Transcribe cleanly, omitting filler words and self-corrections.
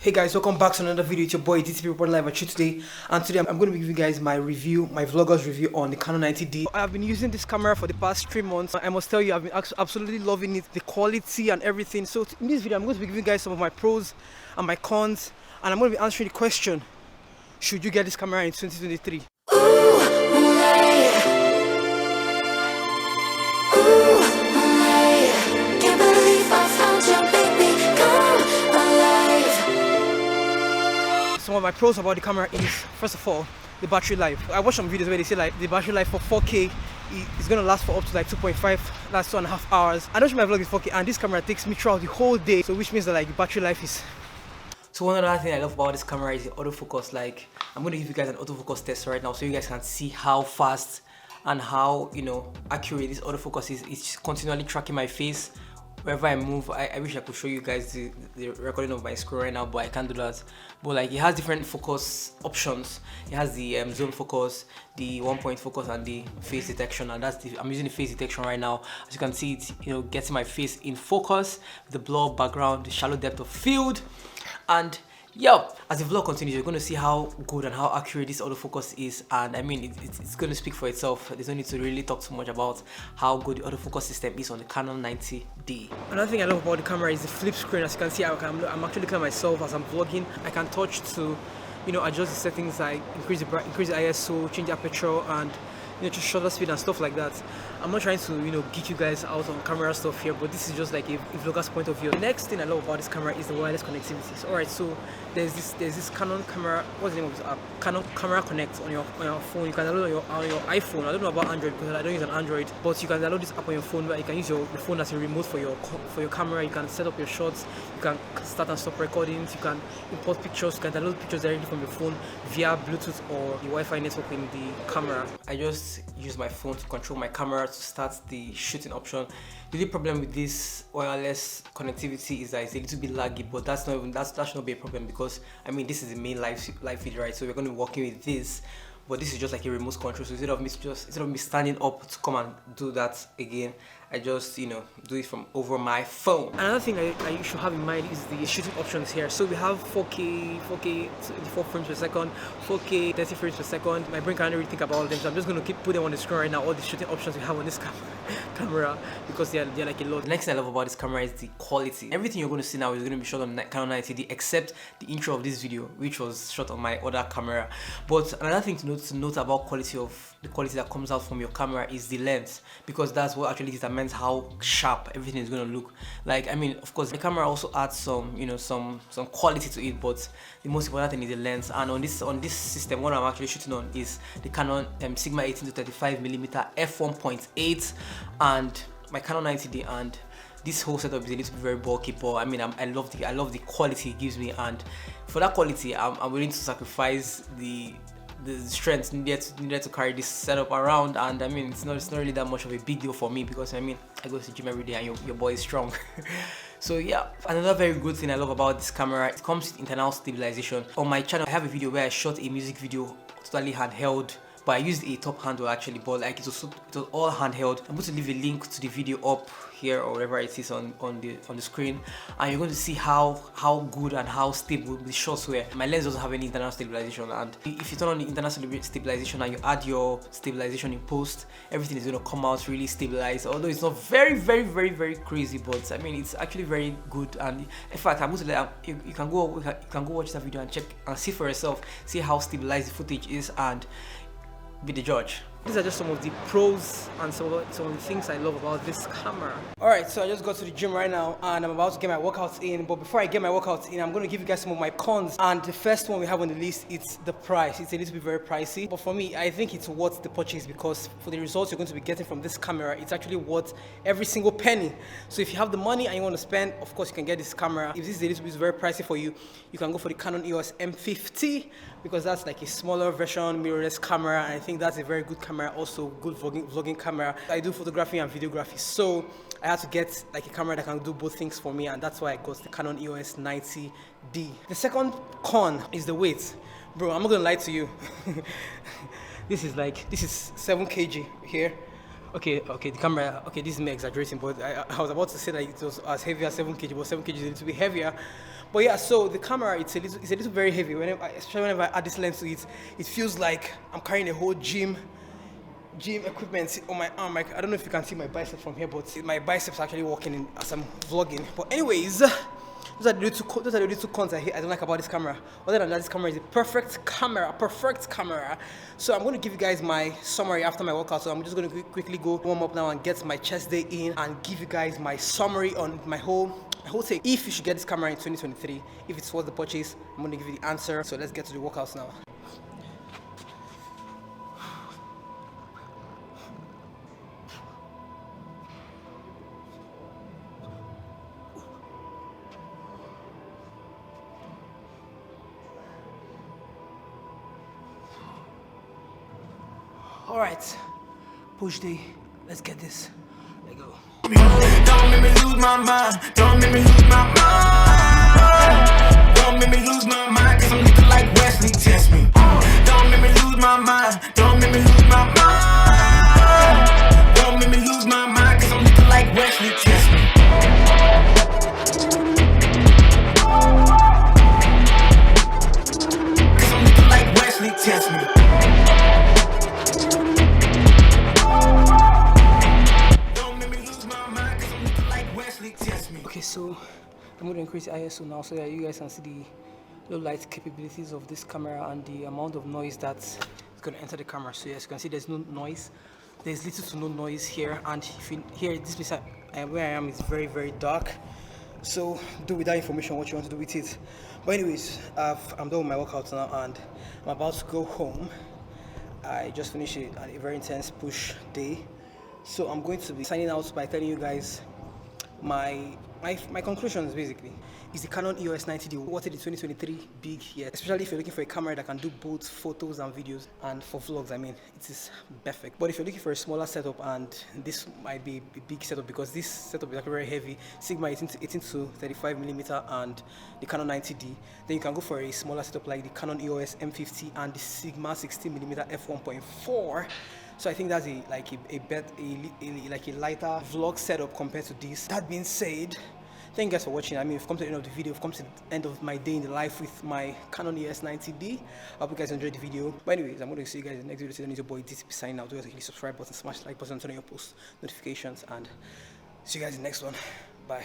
Hey guys, welcome back to another video. It's your boy DTP reporting live at you today, and today I'm going to be giving you guys my review, my vlogger's review on the Canon 90D. I've been using this camera for the past 3 months. I must tell you, I've been absolutely loving it, the quality and everything. So in this video, I'm going to be giving you guys some of my pros and my cons, and I'm going to be answering the question: should you get this camera in 2023? Some of my pros about the camera is, first of all, the battery life. I watched some videos where they say like the battery life for 4K is gonna last for up to like 2.5, that's 2.5 hours. I don't shoot my vlog with 4K, and this camera takes me throughout the whole day, so which means that like the battery life is. So one other thing I love about this camera is the autofocus. Like, I'm gonna give you guys an autofocus test right now so you guys can see how fast and how, you know, accurate this autofocus is. It's continually tracking my face wherever I move. I wish I could show you guys the recording of my screen right now, but I can't do that. But like, it has different focus options. It has the zone focus, the 1-point focus, and the face detection. And I'm using the face detection right now. As you can see, it, you know, getting my face in focus, the blur background, the shallow depth of field, and yeah, as the vlog continues, you're going to see how good and how accurate this autofocus is, and I mean it's going to speak for itself. There's no need to really talk too much about how good the autofocus system is on the Canon 90D. Another thing I love about the camera is the flip screen. As you can see, I'm actually looking at myself as I'm vlogging. I can touch to, you know, adjust the settings, like increase the ISO, change the aperture, and, you know, just shutter speed and stuff like that. I'm not trying to, you know, geek you guys out on camera stuff here, but this is just like a vlogger's point of view. The next thing I love about this camera is the wireless connectivity. So, alright, so there's this Canon camera. What's the name of this app? Canon Camera Connect on your phone. You can download it on your iPhone. I don't know about Android because I don't use an Android, but you can download this app on your phone where you can use the phone as a remote for your camera. You can set up your shots. You can start and stop recordings. You can import pictures. You can download pictures directly from your phone via Bluetooth or the Wi-Fi network in the camera. I just use my phone to control my camera to start the shooting option. The only problem with this wireless connectivity is that it's a little bit laggy, but that should not be a problem because I mean this is the main live feed, right? So we're going to be working with this, but this is just like a remote control. So instead of me standing up to come and do that again, I just, you know, do it from over my phone. Another thing I should have in mind is the shooting options here. So we have 4K 24 frames per second, 4K 30 frames per second. My brain can't really think about all of them, so I'm just going to keep putting them on the screen right now, all the shooting options we have on this camera because they're like a lot. The next thing I love about this camera is the quality. Everything you're going to see now is going to be shot on Canon 90D except the intro of this video, which was shot on my other camera. But another thing to note about the quality that comes out from your camera is the lens, because that's what actually determines how sharp everything is going to look. Like, I mean, of course the camera also adds some, you know, some quality to it, but the most important thing is the lens. And on this system, what I'm actually shooting on is the Canon Sigma 18-35mm f1.8 and my Canon 90D, and this whole setup is a little bit very bulky, but I mean I love the quality it gives me, and for that quality I'm willing to sacrifice the strength needed to carry this setup around. And I mean it's not really that much of a big deal for me because I mean I go to the gym every day and your boy is strong. So yeah, another very good thing I love about this camera, it comes with internal stabilization. On my channel I have a video where I shot a music video totally handheld, but I used a top handle actually, but like it was all handheld. I'm going to leave a link to the video up here or wherever it is on the screen, and you're going to see how good and how stable the shots were. My lens doesn't have any internal stabilization, and if you turn on the internal stabilization and you add your stabilization in post, everything is going to come out really stabilized. Although it's not very crazy, but I mean it's actually very good. And in fact, I'm going to you can go watch that video and check and see for yourself, see how stabilized the footage is, and be the judge. These are just some of the pros and some of the things I love about this camera. Alright, so I just got to the gym right now and I'm about to get my workouts in, but before I get my workouts in, I'm going to give you guys some of my cons. And the first one we have on the list, it's the price. It's a little bit very pricey, but for me I think it's worth the purchase because for the results you're going to be getting from this camera, it's actually worth every single penny. So if you have the money and you want to spend, of course you can get this camera. If this is a little bit very pricey for you, you can go for the Canon EOS M50 because that's like a smaller version mirrorless camera, and I think that's a very good camera, also good vlogging camera. I do photography and videography, so I had to get like a camera that can do both things for me, and that's why I got the Canon EOS 90D. The second con is the weight. Bro, I'm not gonna lie to you. This is 7 kg here. Okay, the camera, okay, this is me exaggerating, but I was about to say that it was as heavy as 7 kg, but 7 kg is a little bit heavier. But yeah, so the camera, it's a little very heavy. Especially whenever I add this lens to it, it feels like I'm carrying a whole gym equipment on my arm. Like, I don't know if you can see my bicep from here, but my biceps are actually working as I'm vlogging. But anyways, those are the little cons I don't like about this camera. Other than that, this camera is a perfect camera. So I'm going to give you guys my summary after my workout. So I'm just going to quickly go warm up now and get my chest day in and give you guys my summary on my whole take. If you should get this camera in 2023, if it's worth the purchase, I'm going to give you the answer. So let's get to the workouts now. All right, push day. Let's get this. There you go. Don't make me lose my mind. Don't make me lose my mind. Don't make me lose my mind, cause I'm looking like Wesley, test me. Don't make me lose my mind. Don't make me lose my mind. Don't make me lose my mind, cause I'm looking like Wesley, test me. Cause I'm looking like Wesley, test me. Okay, so I'm going to increase the ISO now so that you guys can see the low light capabilities of this camera and the amount of noise that's going to enter the camera. So as you can see, there's no noise. There's little to no noise here, and if you hear this place where I am is very, very dark. So do with that information what you want to do with it. But anyways, I'm done with my workout now and I'm about to go home. I just finished a very intense push day. So I'm going to be signing out by telling you guys my conclusions. Basically is the Canon EOS 90D what it is 2023 big yet, especially if you're looking for a camera that can do both photos and videos, and for vlogs. I mean, it is perfect. But if you're looking for a smaller setup, and this might be a big setup because this setup is actually very heavy, Sigma 18 to 35mm and the Canon 90D, then you can go for a smaller setup like the Canon EOS M50 and the Sigma 16mm f1.4. So I think that's a lighter vlog setup compared to this. That being said, thank you guys for watching. I mean, we've come to the end of the video. We've come to the end of my day in the life with my Canon EOS 90D. I hope you guys enjoyed the video. But anyways, I'm going to see you guys in the next video. So then, your boy DCP signing out. Do hit the subscribe button, smash the like button, turn on your post notifications, and see you guys in the next one. Bye.